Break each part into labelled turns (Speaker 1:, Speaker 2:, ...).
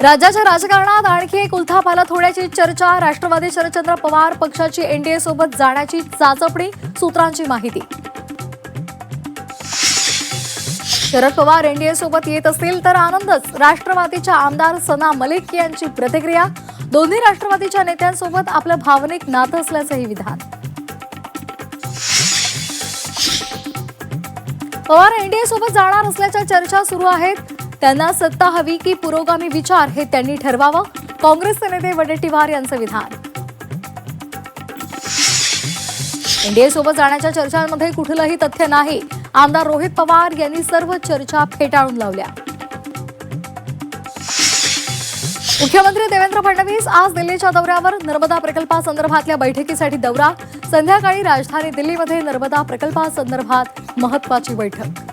Speaker 1: राज्याच्या राजकारणात आणखी एक उलथापालथ होण्याची चर्चा। राष्ट्रवादी शरदचंद्र पवार पक्षाची एनडीए सोबत जाण्याची चाचपणी, सूत्रांची माहिती। शरद पवार एनडीए सोबत येत असतील तर आनंदच, राष्ट्रवादीच्या आमदार सना मलिक यांची प्रतिक्रिया। दोन्ही राष्ट्रवादीच्या नेत्यांसोबत आपलं भावनिक नातं असल्याचंही विधान। पवार एनडीए सोबत जाणार असल्याच्या चर्चा सुरू आहेत। त्यांना सत्ता हवी की पुरोगामी विचार हे त्यांनी ठरवावं, काँग्रेसचे नेते वडेट्टीवार यांचं विधान। एनडीए सोबत जाण्याच्या चर्चांमध्ये कुठलंही तथ्य नाही, आमदार रोहित पवार यांनी सर्व चर्चा फेटाळून लावल्या। मुख्यमंत्री देवेंद्र फडणवीस आज दिल्लीच्या दौऱ्यावर। नर्मदा प्रकल्पासंदर्भातल्या बैठकीसाठी दौरा। संध्याकाळी राजधानी दिल्लीमध्ये नर्मदा प्रकल्पासंदर्भात महत्त्वाची बैठक।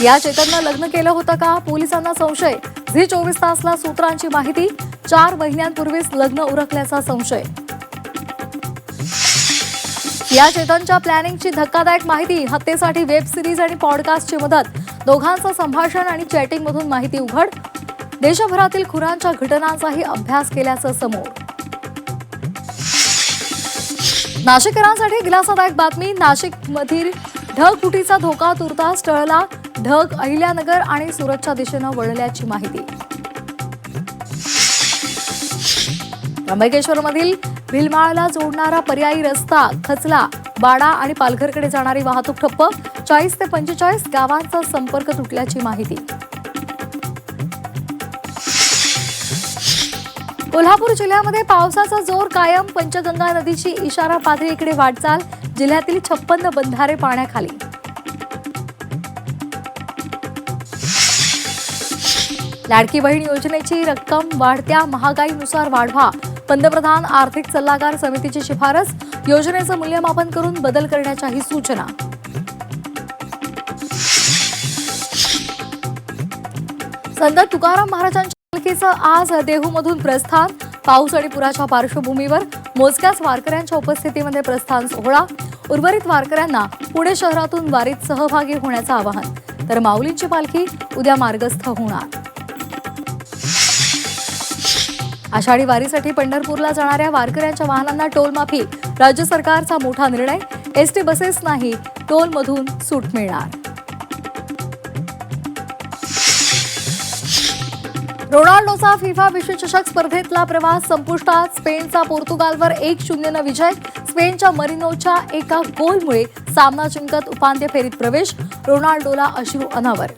Speaker 1: या चेतननं लग्न केलं होतं का, पोलिसांना संशय। झी 24 तासला सूत्रांची माहिती। 4 महिन्यांपूर्वीच लग्न उरकल्याचा संशय। या चेतनच्या प्लॅनिंगची धक्कादायक माहिती। हत्येसाठी वेब सिरीज आणि पॉडकास्टची मदत। दोघांचं संभाषण आणि चॅटिंगमधून माहिती उघड। देशभरातील खुनांच्या घटनांचाही अभ्यास केल्याचं समोर। नाशिककरांसाठी दिलासादायक बातमी। नाशिकमधील ढगफुटीचा धोका तुर्तास टळला। ढग अहिल्यानगर आणि सुरतच्या दिशेनं वळल्याची माहिती। त्र्यंबकेश्वरमधील भिलमाळला जोडणारा पर्यायी रस्ता खचला। बाडा आणि पालघरकडे जाणारी वाहतूक ठप्प। 40 ते 45 गावांचा संपर्क तुटल्याची माहिती। कोल्हापूर जिल्ह्यामध्ये पावसाचा जोर कायम। पंचगंगा नदीची इशारा पातळीकडे वाटचाल। जिल्ह्यातील 56 बंधारे पाण्याखाली। लाडकी बहीण योजनेची रक्कम वाढत्या महागाईनुसार वाढवा। पंतप्रधान आर्थिक सल्लागार समितीची शिफारस। योजनेचं मूल्यमापन करून बदल करण्याच्याही सूचना। संत तुकाराम महाराजांच्या पालखीचं आज देहूमधून प्रस्थान। पाऊस आणि पुराच्या पार्श्वभूमीवर मोजक्याच वारकऱ्यांच्या उपस्थितीमध्ये प्रस्थान सोहळा। उर्वरित वारकऱ्यांना पुणे शहरातून वारीत सहभागी होण्याचं आवाहन। तर माऊलींची पालखी उद्या मार्गस्थ होणार। आषाढी वारीसाठी पंढरपूरला जाणाऱ्या वारकऱ्यांच्या वाहनांना टोलमाफी। राज्य सरकारचा मोठा निर्णय। एसटी बसेस नाही, टोलमधून सूट मिळणार। रोनाल्डोचा फिफा विश्वचषक स्पर्धेतला प्रवास संपुष्टात। स्पेनचा पोर्तुगालवर 1-0 विजय। स्पेनच्या मरिनोच्या एका गोलमुळे सामना जिंकत उपांत्य फेरीत प्रवेश। रोनाल्डोला अश्रू अनावर।